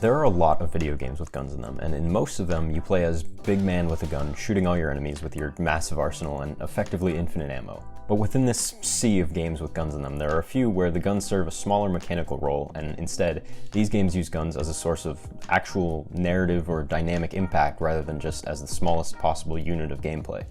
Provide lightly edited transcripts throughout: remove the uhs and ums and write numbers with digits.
There are a lot of video games with guns in them, and in most of them you play as big man with a gun, shooting all your enemies with your massive arsenal and effectively infinite ammo. But within this sea of games with guns in them, there are a few where the guns serve a smaller mechanical role, and instead, these games use guns as a source of actual narrative or dynamic impact rather than just as the smallest possible unit of gameplay.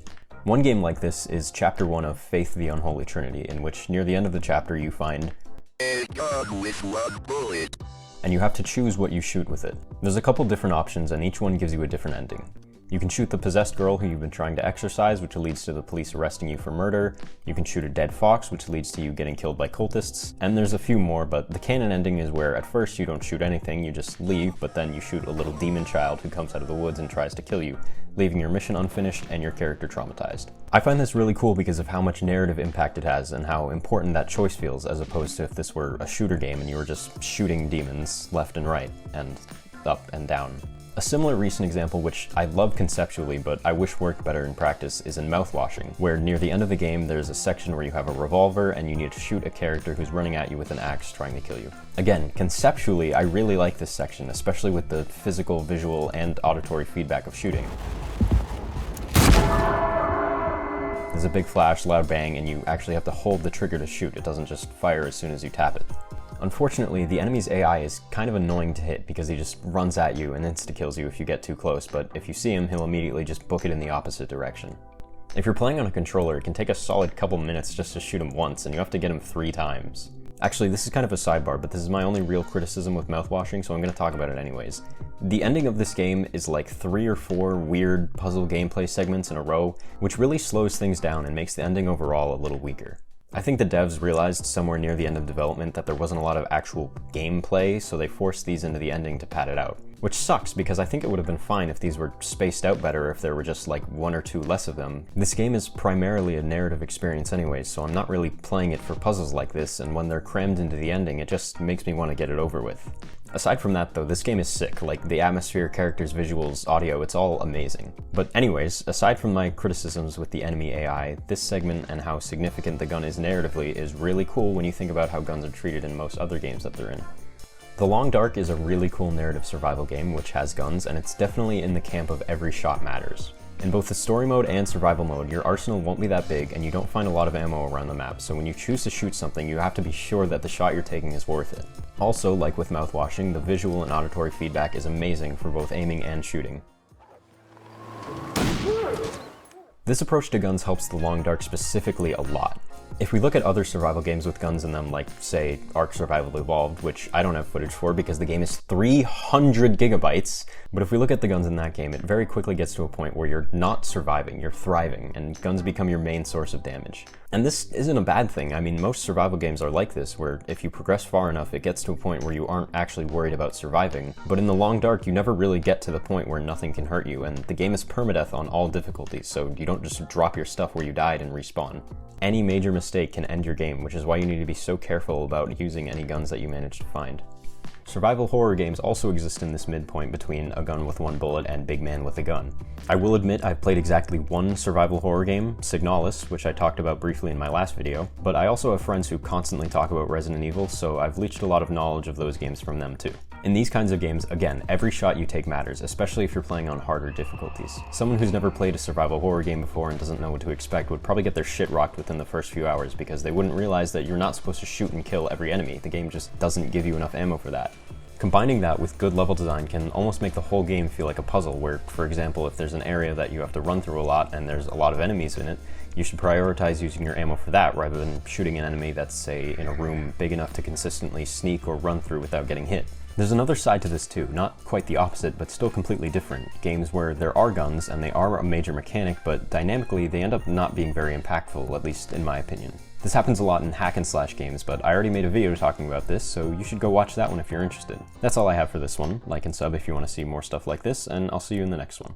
One game like this is Chapter 1 of Faith the Unholy Trinity, in which near the end of the chapter you find a gun with one bullet, and you have to choose what you shoot with it. There's a couple different options, and each one gives you a different ending. You can shoot the possessed girl who you've been trying to exorcise, which leads to the police arresting you for murder. You can shoot a dead fox, which leads to you getting killed by cultists. And there's a few more, but the canon ending is where at first you don't shoot anything, you just leave, but then you shoot a little demon child who comes out of the woods and tries to kill you, leaving your mission unfinished and your character traumatized. I find this really cool because of how much narrative impact it has and how important that choice feels, as opposed to if this were a shooter game and you were just shooting demons left and right and up and down. A similar recent example, which I love conceptually but I wish worked better in practice, is in Mouthwashing, where near the end of the game there's a section where you have a revolver and you need to shoot a character who's running at you with an axe trying to kill you. Again, conceptually I really like this section, especially with the physical, visual, and auditory feedback of shooting. There's a big flash, loud bang, and you actually have to hold the trigger to shoot. It doesn't just fire as soon as you tap it. Unfortunately, the enemy's AI is kind of annoying to hit because he just runs at you and insta-kills you if you get too close, but if you see him, he'll immediately just book it in the opposite direction. If you're playing on a controller, it can take a solid couple minutes just to shoot him once, and you have to get him 3 times. Actually, this is kind of a sidebar, but this is my only real criticism with Mouthwashing, so I'm going to talk about it anyways. The ending of this game is like 3 or 4 weird puzzle gameplay segments in a row, which really slows things down and makes the ending overall a little weaker. I think the devs realized somewhere near the end of development that there wasn't a lot of actual gameplay, so they forced these into the ending to pad it out. Which sucks, because I think it would have been fine if these were spaced out better, if there were just like 1 or 2 less of them. This game is primarily a narrative experience anyways, so I'm not really playing it for puzzles like this, and when they're crammed into the ending, it just makes me want to get it over with. Aside from that though, this game is sick. Like, the atmosphere, characters, visuals, audio, it's all amazing. But anyways, aside from my criticisms with the enemy AI, this segment and how significant the gun is narratively is really cool when you think about how guns are treated in most other games that they're in. The Long Dark is a really cool narrative survival game which has guns, and it's definitely in the camp of every shot matters. In both the story mode and survival mode, your arsenal won't be that big and you don't find a lot of ammo around the map, so when you choose to shoot something, you have to be sure that the shot you're taking is worth it. Also, like with Mouthwashing, the visual and auditory feedback is amazing for both aiming and shooting. This approach to guns helps the Long Dark specifically a lot. If we look at other survival games with guns in them, like, say, Ark Survival Evolved, which I don't have footage for because the game is 300 gigabytes, but if we look at the guns in that game, it very quickly gets to a point where you're not surviving, you're thriving, and guns become your main source of damage. And this isn't a bad thing. I mean, most survival games are like this, where if you progress far enough, it gets to a point where you aren't actually worried about surviving. But in the Long Dark, you never really get to the point where nothing can hurt you, and the game is permadeath on all difficulties, so you don't just drop your stuff where you died and respawn. Any major mistake can end your game, which is why you need to be so careful about using any guns that you manage to find. Survival horror games also exist in this midpoint between a gun with 1 bullet and big man with a gun. I will admit I've played exactly 1 survival horror game, Signalis, which I talked about briefly in my last video, but I also have friends who constantly talk about Resident Evil, so I've leached a lot of knowledge of those games from them too. In these kinds of games, again, every shot you take matters, especially if you're playing on harder difficulties. Someone who's never played a survival horror game before and doesn't know what to expect would probably get their shit rocked within the first few hours because they wouldn't realize that you're not supposed to shoot and kill every enemy. The game just doesn't give you enough ammo for that. Combining that with good level design can almost make the whole game feel like a puzzle where, for example, if there's an area that you have to run through a lot and there's a lot of enemies in it, you should prioritize using your ammo for that rather than shooting an enemy that's, say, in a room big enough to consistently sneak or run through without getting hit. There's another side to this too, not quite the opposite, but still completely different. Games where there are guns and they are a major mechanic, but dynamically they end up not being very impactful, at least in my opinion. This happens a lot in hack and slash games, but I already made a video talking about this, so you should go watch that one if you're interested. That's all I have for this one. Like and sub if you want to see more stuff like this, and I'll see you in the next one.